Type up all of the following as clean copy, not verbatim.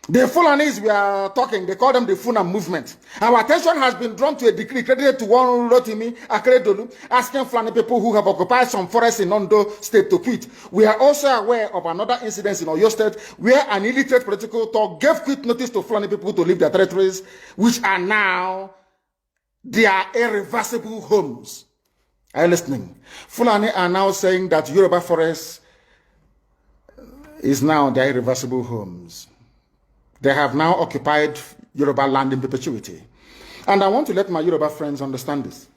The Fulanis we are talking, they call them the Funa movement. Our attention has been drawn to a decree credited to one Rotimi Akredolu, asking Fulani people who have occupied some forests in Ondo State to quit. We are also aware of another incident in Oyo State where an illiterate political talk gave quit notice to Fulani people to leave their territories, which are now their irreversible homes. Are you listening? Fulani are now saying that Yoruba forest is now their irreversible homes. They have now occupied Yoruba land in perpetuity. And I want to let my Yoruba friends understand this.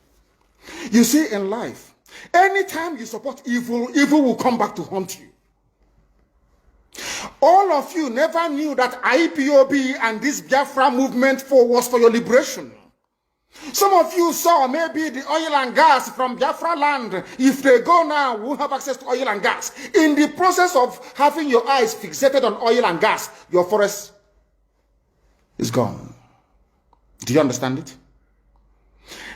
You see, in life, anytime you support evil, evil will come back to haunt you. All of you never knew that IPOB and this Biafra movement was for your liberation. Some of you saw maybe the oil and gas from Biafra land. If they go now, we'll have access to oil and gas. In the process of having your eyes fixated on oil and gas, your forest is gone. Do you understand it?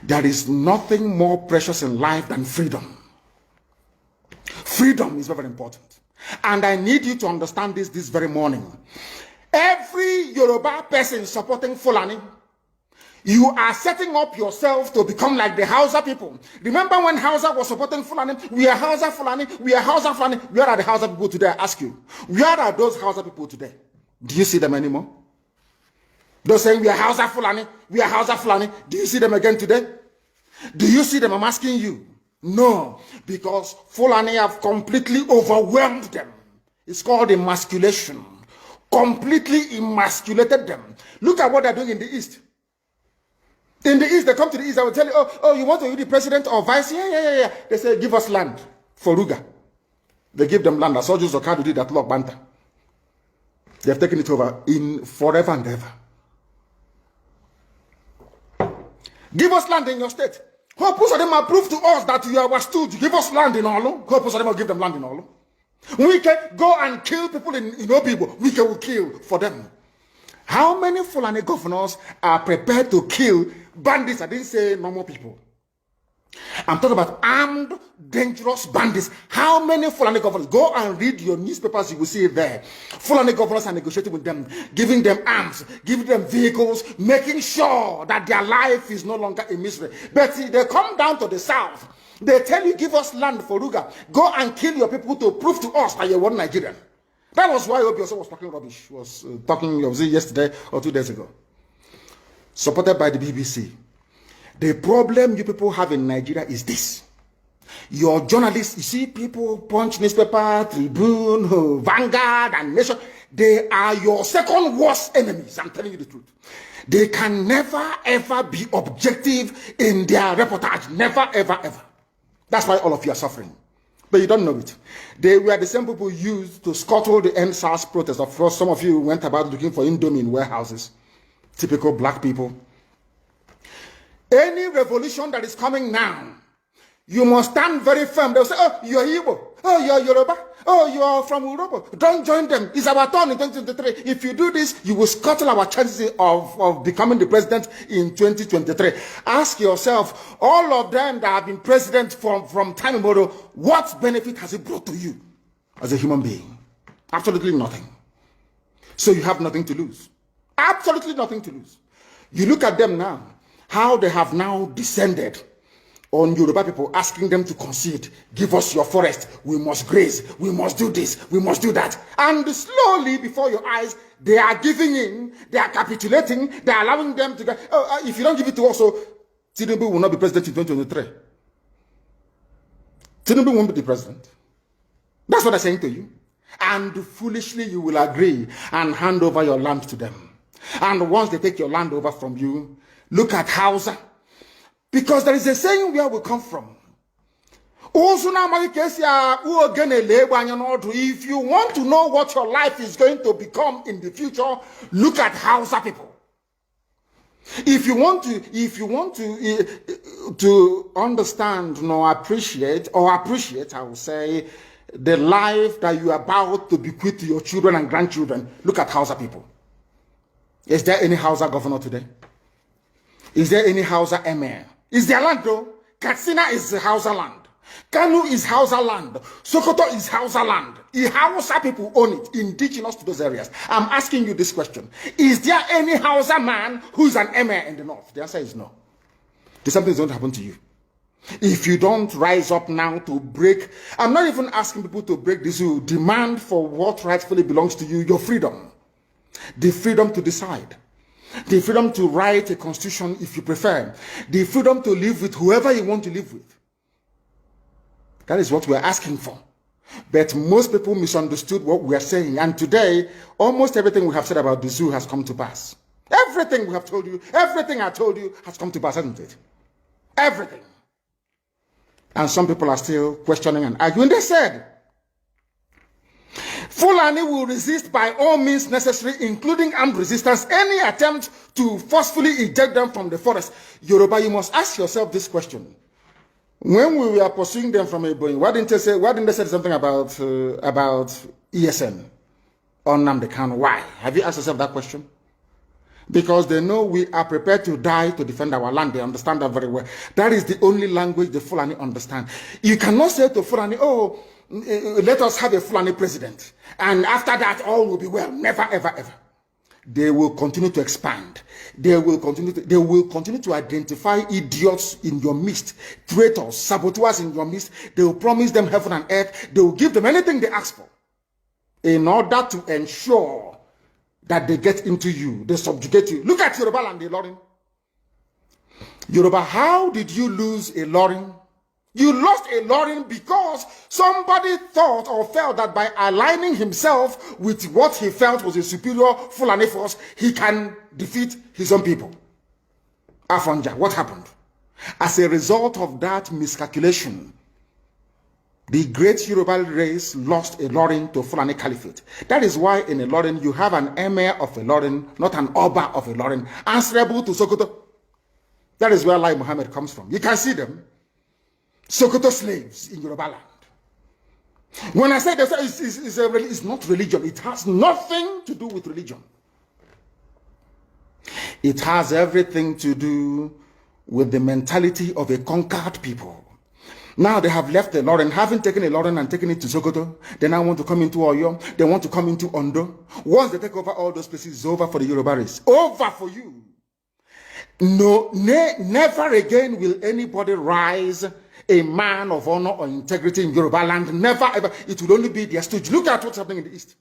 There is nothing more precious in life than freedom. Freedom is very important. And I need you to understand this very morning. Every Yoruba person supporting Fulani, you are setting up yourself to become like the Hausa people. Remember when Hausa was supporting Fulani? We are Hausa Fulani, we are Hausa Fulani. Where are the Hausa people today? I ask you. Where are those Hausa people today? Do you see them anymore? Those saying we are Hausa Fulani, we are Hausa Fulani. Do you see them again today? Do you see them? I'm asking you. No, because Fulani have completely overwhelmed them. It's called emasculation. Completely emasculated them. Look at what they're doing in the East. In the East, they come to the East, I will tell you, oh, you want to be the president or vice? Yeah. They say, give us land for Ruga. They give them land. I saw Joseph Kanu did that Lord Banta. They have taken it over in forever and ever. Give us land in your state. Hope of them prove to us that you are our stooge. Give us land in Olo. Hope of them will give them land in Olo. We can go and kill people in Obibo. We can kill for them. How many Fulani governors are prepared to kill bandits? I didn't say normal people. I'm talking about armed, dangerous bandits. How many Fulani governors? Go and read your newspapers, you will see it there. Fulani governors are negotiating with them, giving them arms, giving them vehicles, making sure that their life is no longer a misery. But see, they come down to the south. They tell you, give us land for Ruga. Go and kill your people to prove to us that you're one Nigerian. That was why Obioso was talking rubbish. Was talking, was it yesterday or 2 days ago? Supported by the BBC. The problem you people have in Nigeria is this. Your journalists, you see people, Punch newspaper, Tribune, Vanguard, and Nation, they are your second worst enemies. I'm telling you the truth. They can never, ever be objective in their reportage. Never, ever, ever. That's why all of you are suffering. But you don't know it. They were the same people used to scuttle the NSAS protest. Of course, some of you went about looking for Indomie in warehouses. Typical black people. Any revolution that is coming now, you must stand very firm. They'll say, oh, you're Igbo. Oh, you're Yoruba. Oh, you're from Europe. Don't join them. It's our turn in 2023. If you do this, you will scuttle our chances of becoming the president in 2023. Ask yourself, all of them that have been president from time immemorial, what benefit has it brought to you as a human being? Absolutely nothing. So you have nothing to lose. Absolutely nothing to lose. You look at them now, how they have now descended on Yoruba people, asking them to concede, give us your forest, we must graze, we must do this, we must do that. And slowly, before your eyes, they are giving in, they are capitulating, they are allowing them to go, if you don't give it to us, so Tinubu will not be president in 2023. Tinubu won't be the president. That's what I'm saying to you. And foolishly, you will agree and hand over your land to them. And once they take your land over from you, look at Hausa. Because there is a saying where we come from. If you want to know what your life is going to become in the future, look at Hausa people. If you want to understand or appreciate, I will say, the life that you are about to bequeath to your children and grandchildren, look at Hausa people. Is there any Hausa governor today? Is there any Hausa emir? Is their land though? Katsina is the Hausa land. Kanu is Hausa land. Sokoto is Hausa land. Hausa people own it, indigenous to those areas. I'm asking you this question. Is there any Hausa man who's an emir in the north? The answer is no. Something's going to happen to you. If you don't rise up now to break, I'm not even asking people to break this, you demand for what rightfully belongs to you, your freedom. The freedom to decide. The freedom to write a constitution if you prefer. The freedom to live with whoever you want to live with. That is what we're asking for. But most people misunderstood what we are saying. And today, almost everything we have said about the zoo has come to pass. Everything we have told you, everything I told you has come to pass, hasn't it? Everything. And some people are still questioning and arguing. They said, Fulani will resist by all means necessary, including armed resistance, any attempt to forcefully eject them from the forest. Yoruba, you must ask yourself this question. When we were pursuing them from Ebonyi, why didn't they say something about ESN or Nnamdi Kanu? Why? Have you asked yourself that question? Because they know we are prepared to die to defend our land. They understand that very well. That is the only language the Fulani understand. You cannot say to Fulani, oh, let us have a Fulani president. And after that, all will be well. Never, ever, ever. They will continue to expand. They will continue to identify idiots in your midst, traitors, saboteurs in your midst. They will promise them heaven and earth. They will give them anything they ask for in order to ensure that they get into you, they subjugate you. Look at Yoruba land, Ilorin. Yoruba, how did you lose Ilorin? You lost Ilorin because somebody thought or felt that by aligning himself with what he felt was a superior Fulani force, he can defeat his own people. Afonja, what happened? As a result of that miscalculation, the great Yoruba race lost Ilorin to Fulani Caliphate. That is why in Ilorin you have an emir of Ilorin, not an Oba of Ilorin, answerable to Sokoto. That is where Lai Muhammad comes from. You can see them. Sokoto slaves in Yoruba land. When I say it's not religion, it has nothing to do with religion. It has everything to do with the mentality of a conquered people. Now they have left Ilorin, having taken Ilorin and taken it to Sokoto. They now want to come into Oyo. They want to come into Ondo. Once they take over all those places, it's over for the Yoruba race. Over for you. No, never again will anybody rise a man of honor or integrity in Yoruba land. Never ever. It will only be their stooge. Look at what's happening in the East.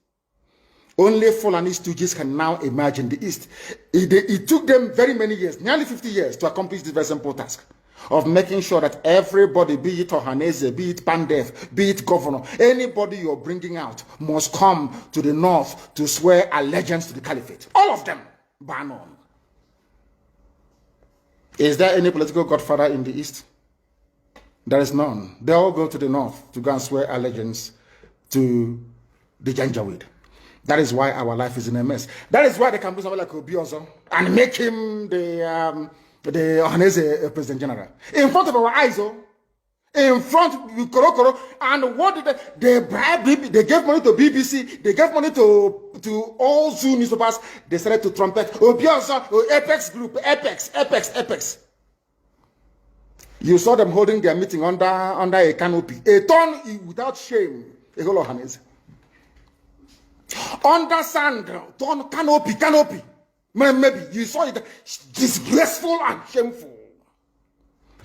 Only Fulani stooges can now emerge in the East. It took them very many years, nearly 50 years, to accomplish this very simple task of making sure that everybody, be it Ohanese, be it Pandef, be it governor, anybody you're bringing out must come to the north to swear allegiance to the caliphate. All of them, bar none. Is there any political godfather in the East? There is none. They all go to the north to go and swear allegiance to the Janjaweed. That is why our life is in a mess. That is why they can do something like Obiozo and make him the Ohanese President General. In front of our eyes, in front of Korokoro. And what did they bribe? They gave money to BBC. They gave money to all Zoo newspapers. They started to trumpet. Obiozo, Apex Group, Apex. You saw them holding their meeting under a canopy. A ton without shame. A whole Ohanese. Under sand, ton canopy. Maybe you saw it disgraceful and shameful.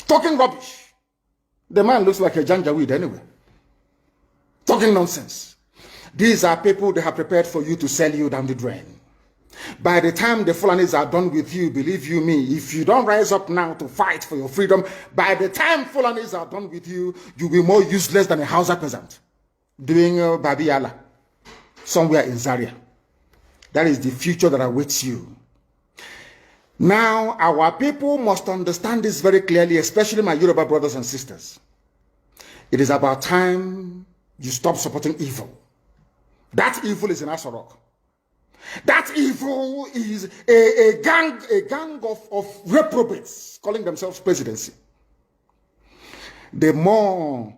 Talking rubbish. The man looks like a Janjaweed anyway. Talking nonsense. These are people they have prepared for you to sell you down the drain. By the time the Fulanis are done with you, believe you me, if you don't rise up now to fight for your freedom, by the time Fulanis are done with you, you'll be more useless than a Hausa peasant doing Babiala somewhere in Zaria. That is the future that awaits you. Now, our people must understand this very clearly, especially my Yoruba brothers and sisters. It is about time you stop supporting evil. That evil is in Asorok. That evil is a gang of reprobates calling themselves presidency. The more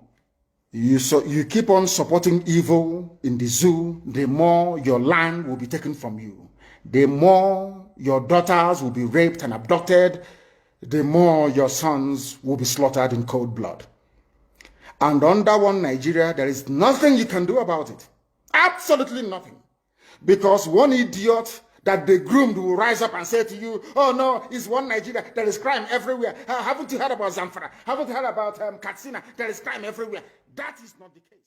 you keep on supporting evil in the zoo, the more your land will be taken from you. The more your daughters will be raped and abducted, the more your sons will be slaughtered in cold blood. And under one Nigeria, there is nothing you can do about it. Absolutely nothing. Because one idiot that they groomed will rise up and say to you, oh no, it's one Nigeria, there is crime everywhere. Haven't you heard about Zamfara? Haven't you heard about Katsina? There is crime everywhere. That is not the case.